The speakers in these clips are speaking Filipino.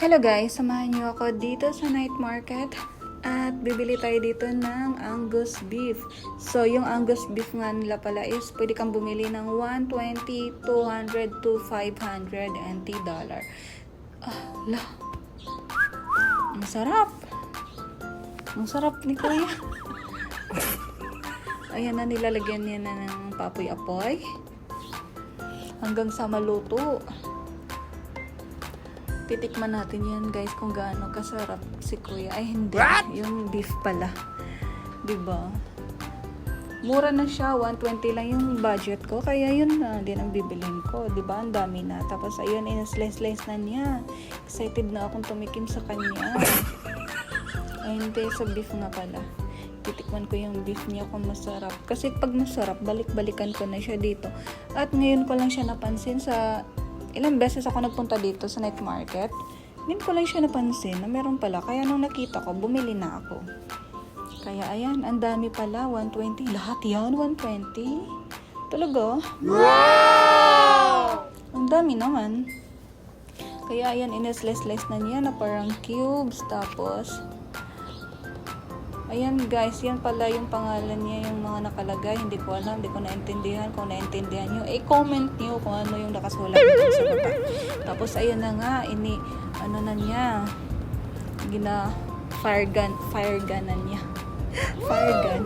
Hello guys, samahan niyo ako dito sa night market at bibili tayo dito ng Angus beef. So yung Angus beef nga nila pala is pwede kang bumili ng $120, $200 to $500 lah. Ang sarap. Ang sarap ni Kuya. Ayan na, nilalagyan niya na ng papoy-apoy hanggang sa maluto. Titikman natin yan guys kung gaano kasarap si Kuya. Ay hindi, yung beef pala, diba? Mura na siya, 120 lang yung budget ko, kaya yun na din ang bibilin ko, diba? Ang dami na. Tapos ayun, in-slice na niya. Excited na akong tumikim sa kanya. Ay hindi, sa beef nga pala. Titikman ko yung beef niya kung masarap. Kasi pag masarap, balik-balikan ko na siya dito. At ngayon ko lang siya napansin sa ilang beses ako nagpunta dito sa night market. Ngayon ko lang siya napansin na meron pala. Kaya nung nakita ko, bumili na ako. Kaya ayan, ang dami pala. 120. Lahat yan, 120. Talaga? Wow! Ang dami naman. Kaya ayan, in-slice na niya na parang cubes. Tapos, ayan guys, yan pala yung pangalan niya, yung mga nakalagay. Hindi ko alam, hindi ko naintindihan. Kung naintindihan nyo, comment nyo kung ano yung nakasulat dito sa baba. Tapos ayun na nga, ano na niya, fire gun na niya. Fire gun.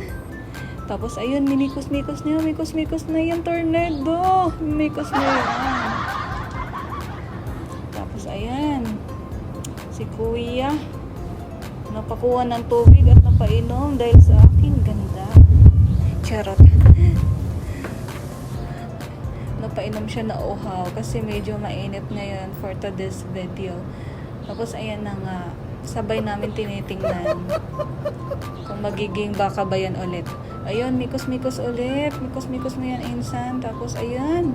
Tapos ayun, minikos-mikos niya, mikos-mikos na yung tornado. Mikos na yan. Tapos ayan, si Kuya napakuha ng tubig at napainom dahil sa aking ganda. Charot. Napainom siya na uhaw kasi medyo mainit ngayon for today's video. Tapos ayan na nga, sabay namin tinitingnan kung magiging baka ba yan ulit. Ayun, mikos-mikos ulit. Mikos-mikos na yan, insan. Tapos ayan,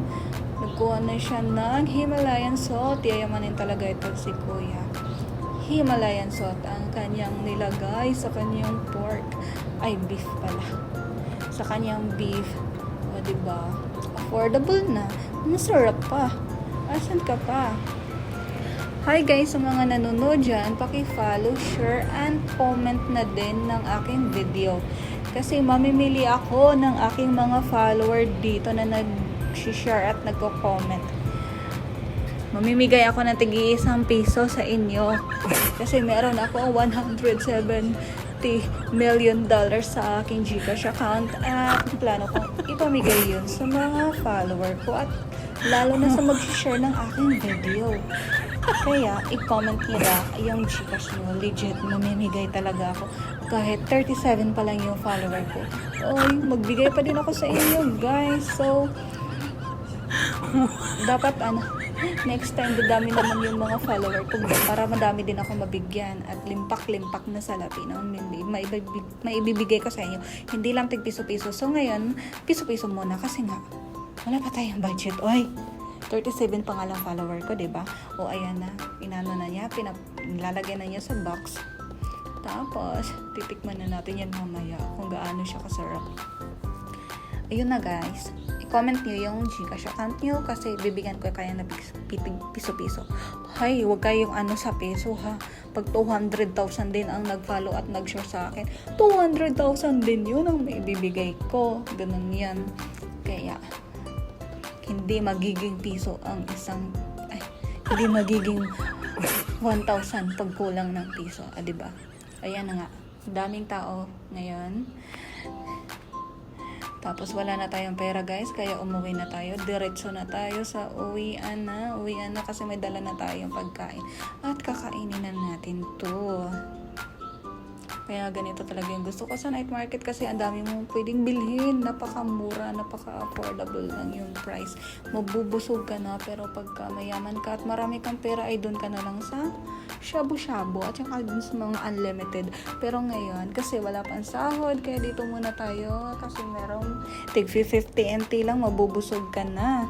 nagkuha na siya ng Himalayan salt. Yayamanin talaga ito si Kuya. Himalayan salt ang kanyang nilagay sa kanyang pork. Ay, beef pala. Sa kanyang beef. O, diba? Affordable na. Masarap pa. Asan ka pa? Hi guys, sa mga nanonood dyan, paki-follow, share, and comment na din ng aking video. Kasi mamimili ako ng aking mga follower dito na nag-share at nagko-comment. Mamimigay ako ng tig-1 piso sa inyo. Kasi meron ako $170 million sa aking Gcash account. At plano kong ipamigay yun sa mga follower ko. At lalo na sa mag-share ng aking video. Kaya, i-comment nyo lang yung Gcash nyo. Legit, mamimigay talaga ako. Kahit 37 pa lang yung follower ko. Oy, magbigay pa din ako sa inyo, guys. So, dapat next time dadami naman yung mga follower ko para madami din ako mabigyan at limpak-limpak na salapi no? Maibibigay ko sa inyo, hindi lang tig piso-piso. So ngayon, piso-piso muna kasi nga wala pa tayong budget. Oy, 37 pa nga lang follower ko, diba? O ayan na, inano na niya, nilalagay na niya sa box. Tapos titikman na natin yan mamaya kung gaano siya kasarap. Ayun na guys, i-comment nyo yung Gcash account nyo kasi bibigyan ko kaya na piso-piso. Hay, huwag kayong sa peso ha. Pag 200,000 din ang nag-follow at nag-share sa akin, 200,000 din yun ang maibibigay ko. Ganun yan. Kaya, hindi magiging piso ang hindi magiging 1,000 pag kulang ng piso. Diba? Ayan na nga. Daming tao ngayon. Tapos wala na tayong pera guys, kaya umuwi na tayo. Diretso na tayo sa uwian na. Uwian na kasi may dala na tayong pagkain. At kakainin na natin to. Kaya ganito talaga yung gusto ko sa night market kasi ang dami mong pwedeng bilhin. Napakamura, napaka-affordable lang yung price. Mabubusog ka na pero pagka mayaman ka at marami kang pera ay doon ka na lang sa shabu-shabu at saka dun sa mga unlimited. Pero ngayon, kasi wala pang sahod, kaya dito muna tayo kasi merong tig 50 NT lang, mabubusog ka na.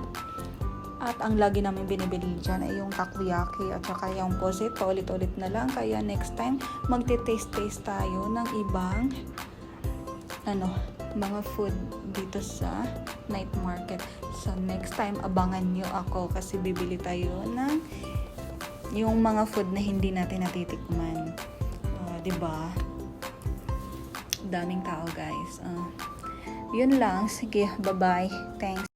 At ang lagi namin binibili dyan ay yung takoyaki at saka yung posit. Paulit-ulit na lang. Kaya next time, magte-taste tayo ng ibang mga food dito sa night market. So next time, abangan nyo ako kasi bibili tayo ng yung mga food na hindi natin natitikman. 'Di ba? Daming tao, guys. Yun lang. Sige, bye-bye. Thanks.